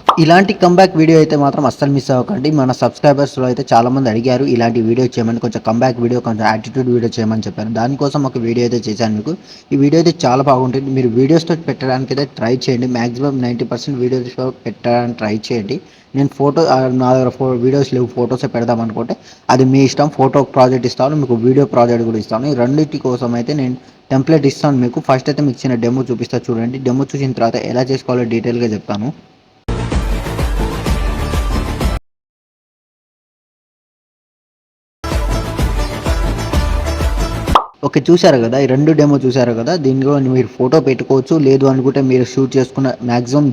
ఇలాంటి comeback video అయితే మాత్రం అస్సలు మిస్ అవ్వకండి. మన సబ్స్క్రైబర్స్‌లో అయితే చాలామంది అడిగారు ఇలాంటి వీడియో చేయమని. కొంచెం కంబ్యాక్ వీడియో, కొంచెం యాటిట్యూడ్ వీడియో చేయమని చెప్పారు. దానికోసం ఒక వీడియో అయితే చేశాను మీకు. ఈ వీడియో అయితే చాలా బాగుంటుంది. మీరు వీడియోస్‌తో పెట్టడానికైతే ట్రై చేయండి. మాక్సిమం 90% వీడియోస్‌లో పెట్టడానికి ట్రై చేయండి. నేను నా దగ్గర వీడియోస్ లేవు, ఫోటోసే పెడదాం అనుకుంటే అది మీ ఇష్టం. ఫోటో ప్రాజెక్ట్ ఇస్తాను, మీకు వీడియో ప్రాజెక్ట్ కూడా ఇస్తాను. ఈ రెండిటి కోసం అయితే నేను టెంప్లేట్ ఇస్తాను మీకు. ఫస్ట్ అయితే మీకు చిన్న డెమో చూపిస్తా చూడండి. డెమో చూసిన తర్వాత ఎలా చేసుకోవాలో డీటెయిల్‌గా చెప్తాను. ఓకే. చూసారు గదా! ఈ 2 డెమో చూసారు గదా! దీనిలో మీరు ఫోటో పెట్టుకోవచ్చు. లేదు అనుకుంటే మీరు షూట్ చేసుకున్న మాక్సిమం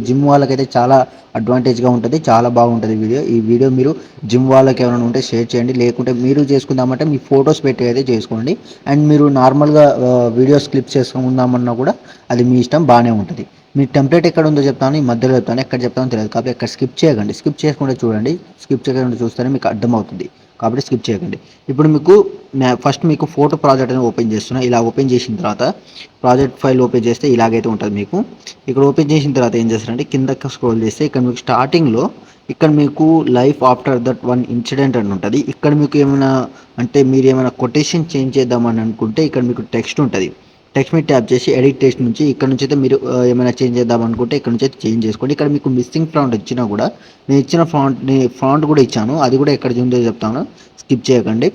జిమ్ వాళ్ళకైతే చాలా అడ్వాంటేజ్‌గా ఉంటది. చాలా బాగుంటది వీడియో. ఈ వీడియో మీరు జిమ్ వాళ్ళకి ఎవరైనా ఉంటే షేర్ చేయండి. లేకుంటే మీరు చేసుకుందామంటే మీ ఫోటోస్ పెట్టి అయితే చేసుకోండి. అండ్ మీరు నార్మల్‌గా వీడియోస్ క్లిప్స్ చేసుకుందామన్నా కూడా అది మీ ఇష్టం, బానే ఉంటది. మీ టెంప్లేట్ ఎక్కడుందో చెప్తాను. ఈ మధ్యలో చెప్తాను. ఎక్కడ చెప్తానో తెలీదు. కాబట్టి ఎక్కడ స్కిప్ చేయకండి. స్కిప్ చేయకుండా చూడండి. స్కిప్ చేయకుండా చూస్తేనే మీకు అర్థమవుతుంది. కాబట్టి స్కిప్ చేయకండి. ఇప్పుడు మీకు ఫస్ట్ మీకు ఫోటో ప్రాజెక్ట్ అనేది ఓపెన్ చేస్తున్నా. ఇలా ఓపెన్ చేసిన తర్వాత ప్రాజెక్ట్ ఫైల్ ఓపెన్ చేస్తే ఇలాగైతే ఉంటుంది మీకు. ఇక్కడ ఓపెన్ చేసిన తర్వాత ఏం చేస్తారంటే కిందకి స్క్రోల్ చేస్తే ఇక్కడ మీకు స్టార్టింగ్‌లో ఇక్కడ మీకు life after that one incident అని ఉంటది. ఇక్కడ మీకు ఏమైనా అంటే మీరేమైనా కొటేషన్ చేంజ్ చేద్దామని అనుకుంటే ఇక్కడ మీకు టెక్స్ట్ ఉంటది. టెక్స్ట్ మీద ట్యాప్ చేసి ఎడిట్ టెక్స్ట్ నుంచి ఇక్కడ నుంచి అయితే మీరు ఏమైనా చేంజ్ చేద్దాం అనుకుంటే ఇక్కడ నుంచి అయితే చేంజ్ చేసుకోండి. ఇక్కడ మీకు మిస్సింగ్ ఫాంట్ వచ్చినా కూడా నేను ఇచ్చిన ఫాంట్ కూడా ఇచ్చాను. అది కూడా ఎక్కడ ఉందో చెప్తాను. స్కిప్ చేయకండి.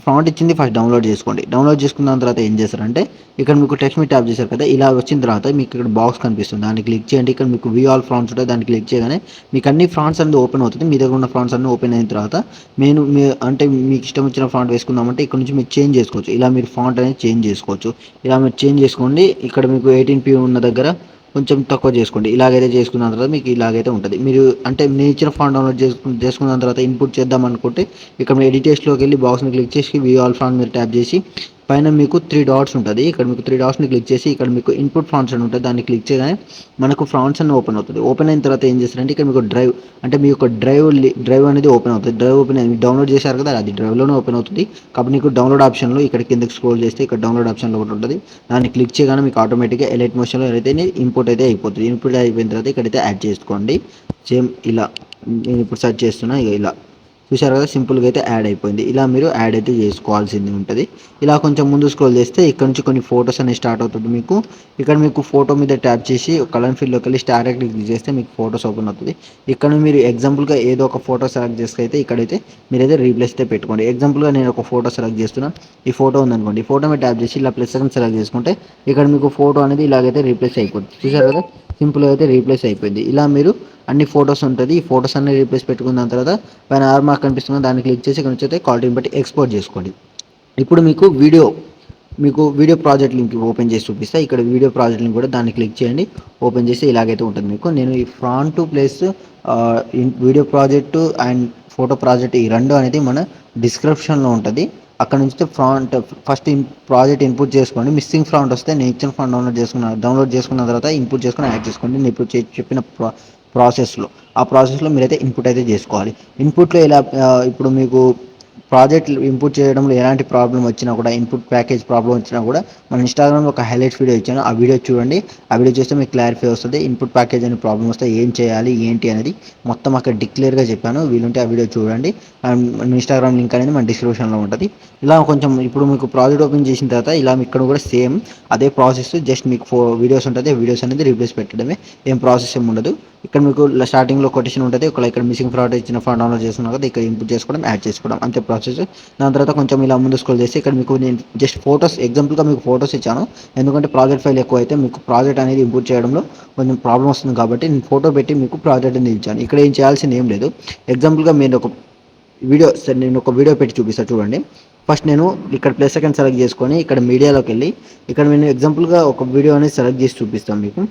ఫాంట్ ఇచ్చింది ఫస్ట్ డౌన్లోడ్ చేసుకోండి. డౌన్లోడ్ చేసుకున్న తర్వాత ఏం చేస్తారంటే ఇక్కడ మీకు టెక్స్ట్ మీద ట్యాప్ చేశారు కదా! ఇలా వచ్చిన తర్వాత మీకు ఇక్కడ బాక్స్ కనిపిస్తుంది. దాన్ని క్లిక్ చేయండి. ఇక్కడ మీకు వ్యూ ఆల్ ఫాంట్స్ ఉంటాయి. దాన్ని క్లిక్ చేయగానే మీకు అన్ని ఫాంట్స్ అనేది ఓపెన్ అవుతుంది. మీ దగ్గర ఉన్న ఫాంట్స్ అన్నీ ఓపెన్ అయిన తర్వాత అంటే మీకు ఇష్టం వచ్చిన ఫాంట్ వేసుకుందామంటే ఇక్కడ నుంచి మీరు చేంజ్ చేసుకోవచ్చు. ఇలా మీరు ఫాంట్ అనేది చేంజ్ చేసుకోవచ్చు. ఇలా మీరు చేంజ్ చేసుకోండి. ఇక్కడ మీకు 18p ఉన్న దగ్గర కొంచెం తక్కువ చేసుకోండి. ఇలాగైతే చేసుకున్న తర్వాత మీకు ఇలాగైతే ఉంటుంది. మీరు అంటే నేను ఇచ్చిన ఫాంట్ డౌన్లోడ్ చేసుకున్న తర్వాత ఇన్పుట్ చేద్దాం అనుకుంటే ఇక్కడ మీ ఎడిటర్స్‌లోకి వెళ్ళి బాక్స్‌ని క్లిక్ చేసి వ్యూ ఆల్ ఫాంట్ మీద ట్యాప్ చేసి పైన మీకు 3 డాట్స్ ఉంటది. ఇక్కడ మీకు 3 డాట్స్‌ని క్లిక్ చేసి ఇక్కడ మీకు ఇన్పుట్ ఫాంట్స్ అని ఉంటది. దాన్ని క్లిక్ చేయగానే మనకు ఫాంట్స్ అన్నీ ఓపెన్ అవుతది. ఓపెన్ అయిన తర్వాత ఏం చేస్తారంటే ఇక్కడ మీకు డ్రైవ్ అంటే మీ యొక్క డ్రైవ్ అనేది ఓపెన్ అవుతది. డ్రైవ్ ఓపెన్ అయ్యి డౌన్లోడ్ చేశారు కదా! అది డ్రైవ్‌లోనే ఓపెన్ అవుతుంది. కాబట్టి నీకు డౌన్లోడ్ ఆప్షన్‌లో ఇక్కడ కిందకి స్క్రోల్ చేస్తే ఇక్కడ డౌన్లోడ్ ఆప్షన్‌లో ఒకటి ఉంటది. దాన్ని క్లిక్ చేయగానే మీకు ఆటోమేటిక్‌గా ఎలైట్ మోషన్‌లో అయితే ఇంపోర్ట్ అయితే అయిపోతుంది. ఇంపోర్ట్ అయిపోయిన తర్వాత ఇక్కడైతే యాడ్ చేసుకోండి. సేమ్ ఇలా నేను ఇప్పుడు సెర్చ్ చేస్తున్నా ఇలా. చూసారు కదా! సింపుల్‌గా అయితే యాడ్ అయిపోయింది. ఇలా మీరు యాడ్ అయితే చేసుకోవాల్సింది ఉంటది. ఇలా కొంచెం ముందు స్క్రోల్ చేస్తే ఇక్కడ నుంచి కొన్ని ఫోటోస్ అనేవి స్టార్ట్ అవుతుంది మీకు. ఇక్కడ మీకు ఫోటో మీద ట్యాప్ చేసి కలర్ ఫీల్డ్‌లోకి వెళ్ళి స్టార్ క్లిక్ చేస్తే మీకు ఫోటోస్ ఓపెన్ అవుతది. ఇక్కడ మీరు ఎగ్జాంపుల్‌గా ఏదో ఒక ఫోటో సెలెక్ట్ చేసుకైతే ఇక్కడైతే మీరైతే రీప్లేస్ అయితే పెట్టుకోండి. ఎగ్జాంపుల్‌గా నేను ఒక ఫోటో సెలెక్ట్ చేస్తున్నా. ఈ ఫోటో ఉందనుకోండి. ఈ ఫోటో మీద ట్యాప్ చేసి ఇలా ప్లస్ సెకండ్ సెలెక్ట్ చేసుకుంటే ఇక్కడ మీకు ఫోటో అనేది ఇలాగైతే రీప్లేస్ అయిపోద్ది. చూసారు కదా! సింపుల్‌గా అయితే రీప్లేస్ అయిపోయింది. ఇలా మీరు అన్ని ఫోటోస్ ఉంటది. ఈ ఫోటోస్ అన్ని రీప్లేస్ పెట్టుకున్న దాని తర్వాత పైన ఆర్ మార్క్ కనిపిస్తుంది. దాన్ని క్లిక్ చేసి ఇక్కడ నుంచి అయితే క్వాలిటీని బట్టి ఎక్స్‌పోర్ట్ చేసుకోండి. ఇప్పుడు మీకు వీడియో ప్రాజెక్ట్ లింక్ ఓపెన్ చేసి చూపిస్తా. ఇక్కడ వీడియో ప్రాజెక్ట్ లింక్ కూడా దాన్ని క్లిక్ చేయండి. ఓపెన్ చేసి ఇలాగైతే ఉంటుంది మీకు. నేను ఈ front plus video project and photo project ఈ 2 అనేది మన డిస్క్రిప్షన్‌లో ఉంటది. అక్కడ నుంచి ఫస్ట్ ప్రాజెక్ట్ ఇన్పుట్ చేసుకోండి. మిస్సింగ్ ఫాంట్ వస్తే నేను ఇచ్చిన ఫాంట్ డౌన్లోడ్ చేసుకున్న తర్వాత ఇన్పుట్ చేసుకొని యాడ్ చేసుకోండి. నేను ఇప్పుడు చెప్పిన ప్రాసెస్‌లో. ఆ ప్రాసెస్‌లో మీరైతే ఇన్పుట్ అయితే చేసుకోవాలి. ఇన్పుట్‌లో ఇలా ఇప్పుడు మీకు ప్రాజెక్ట్ ఇన్పుట్ చేయడంలో ఎలాంటి ప్రాబ్లమ్ వచ్చినా కూడా ఇన్పుట్ ప్యాకేజ్ ప్రాబ్లమ్ వచ్చినా కూడా మన ఇన్‌స్టాగ్రామ్‌లో ఒక హైలైట్స్ వీడియో ఇచ్చాను. ఆ వీడియో చూడండి. ఆ వీడియో చూస్తే మీకు క్లారిఫై వస్తది. ఇన్పుట్ ప్యాకేజ్ అనే ప్రాబ్లమ్ వస్తే ఏం చేయాలి, ఏంటి అనేది మొత్తం అక్కడ డిక్లేర్‌గా చెప్పాను. వీలుంటే ఆ వీడియో చూడండి. మన ఇన్‌స్టాగ్రామ్ లింక్ అనేది మన డిస్క్రిప్షన్‌లో ఉంటది. ఇలా కొంచెం ఇప్పుడు మీకు ప్రాజెక్ట్ ఓపెన్ చేసిన తర్వాత ఇలా ఇక్కడ కూడా సేమ్ అదే ప్రాసెస్. జస్ట్ మీకు వీడియోస్ ఉంటది. వీడియోస్ అనేది రీప్లేస్ పెట్టడమే. ఏం ప్రాసెస్ ఏమి ఉండదు. ఇక్కడ మీకు స్టార్టింగ్‌లో కొటేషన్ ఉంటది. ఇక్కడ మిస్సింగ్ ఫాంట్ ఇచ్చిన ఫాంట్ డౌన్లోడ్ చేసుకున్నాం కదా! ఇక్కడ ఇన్పుట్ చేసుకోవడం, యాడ్ చేసుకోవడం అంతే ప్రాసెస్. దాని తర్వాత కొంచెం ఇలా ముందు స్క్రోల్ చేసి ఇక్కడ మీకు నేను జస్ట్ ఫోటోస్ ఎగ్జాంపుల్‌గా మీకు ఫోటోస్ ఇచ్చాను. ఎందుకంటే ప్రాజెక్ట్ ఫైల్ ఎక్కువైతే మీకు ప్రాజెక్ట్ అనేది ఇంపోర్ట్ చేయడంలో కొంచెం ప్రాబ్లమ్ వస్తుంది కాబట్టి నేను ఫోటో పెట్టి మీకు ప్రాజెక్ట్ అనేది ఇచ్చాను. ఇక్కడ ఏం చేయాల్సింది ఏం లేదు. ఎగ్జాంపుల్‌గా నేను ఒక వీడియో పెట్టి చూపిస్తా చూడండి. ఫస్ట్ నేను ఇక్కడ ప్లస్ సెకండ్ సెలెక్ట్ చేసుకొని ఇక్కడ మీడియాలోకి వెళ్ళి ఇక్కడ నేను ఎగ్జాంపుల్‌గా ఒక వీడియో అనేది సెలెక్ట్ చేసి చూపిస్తాను మీకు.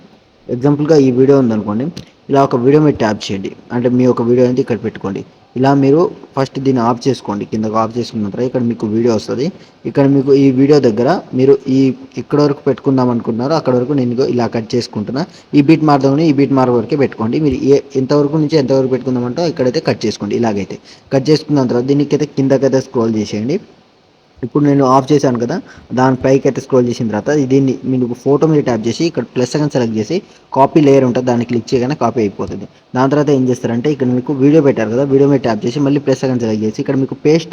ఎగ్జాంపుల్‌గా ఈ వీడియో ఉందనుకోండి. ఇలా ఒక వీడియో మీద ట్యాప్ చేయండి. అంటే మీ యొక్క వీడియో అనేది ఇక్కడ పెట్టుకోండి. ఇలా మీరు ఫస్ట్ దీన్ని ఆఫ్ చేసుకోండి. కిందకి ఆఫ్ చేసుకున్న తర్వాత ఇక్కడ మీకు వీడియో వస్తది. ఇక్కడ మీకు ఈ వీడియో దగ్గర మీరు ఎక్కడి వరకు పెట్టుకుందాం అనుకుంటున్నారో అక్కడ వరకు నేను ఇలా కట్ చేసుకుంటున్నా. ఈ బీట్ మార్క్ ఈ బీట్ మార్క్ వరకే పెట్టుకోండి. మీరు ఎంతవరకు నుంచి ఎంతవరకు పెట్టుకుందామంటో ఇక్కడైతే కట్ చేసుకోండి. ఇలాగైతే కట్ చేసుకున్న తర్వాత దీనికైతే కిందకైతే స్క్రోల్ చేసేయండి. ఇప్పుడు నేను ఆఫ్ చేశాను కదా, దాని పైకి అయితే స్క్రోల్ చేసిన తర్వాత దీన్ని మీరు ఫోటో మీద ట్యాప్ చేసి ఇక్కడ ప్లస్ సెకండ్ సెలెక్ట్ చేసి కాపీ లేయర్ ఉంటుంది, దాన్ని క్లిక్ చేయగానే కాపీ అయిపోతుంది. దాని తర్వాత ఏం చేస్తారంటే ఇక్కడ మీకు వీడియో పెట్టారు కదా, వీడియో మీద ట్యాప్ చేసి మళ్ళీ ప్లస్ సెకండ్ సెలెక్ట్ చేసి ఇక్కడ మీకు పేస్ట్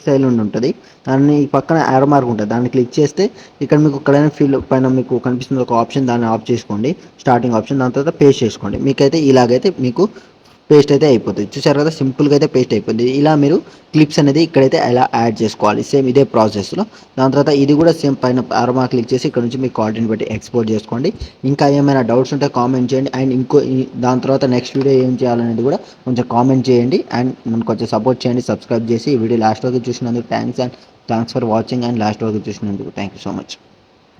స్టైల్ ఉంటుంది, దాన్ని పక్కన యారో మార్క్ ఉంటుంది, దాన్ని క్లిక్ చేస్తే ఇక్కడ మీకు ఎక్కడైనా ఫీల్ పైన మీకు కనిపిస్తుంది ఒక ఆప్షన్, దాన్ని ఆఫ్ చేసుకోండి, స్టార్టింగ్ ఆప్షన్. దాని తర్వాత పేస్ట్ చేసుకోండి. మీకైతే ఇలాగైతే మీకు పేస్ట్ అయితే అయిపోతుంది. చూసారు కదా, సింపుల్గా అయితే పేస్ట్ అయిపోతుంది. ఇలా మీరు క్లిప్స్ అనేది ఇక్కడైతే ఎలా యాడ్ చేసుకోవాలి, సేమ్ ఇదే ప్రాసెస్లో. దాని తర్వాత ఇది కూడా సేమ్ పైన ఆరోమా క్లిక్ చేసి ఇక్కడ నుంచి మీ క్వాలిటీని బట్టి ఎక్స్పోర్ట్ చేసుకోండి. ఇంకా ఏమైనా డౌట్స్ ఉంటే కామెంట్ చేయండి. అండ్ దాని తర్వాత నెక్స్ట్ వీడియో ఏం చేయాలనేది కూడా కొంచెం కామెంట్ చేయండి. అండ్ నన్ను కొంచెం సపోర్ట్ చేయండి, సబ్స్క్రైబ్ చేసి ఈ వీడియో లాస్ట్ వరకు చూసినందుకు thanks for watching. And last వరకు చూసినందుకు థ్యాంక్ యూ సో మచ్.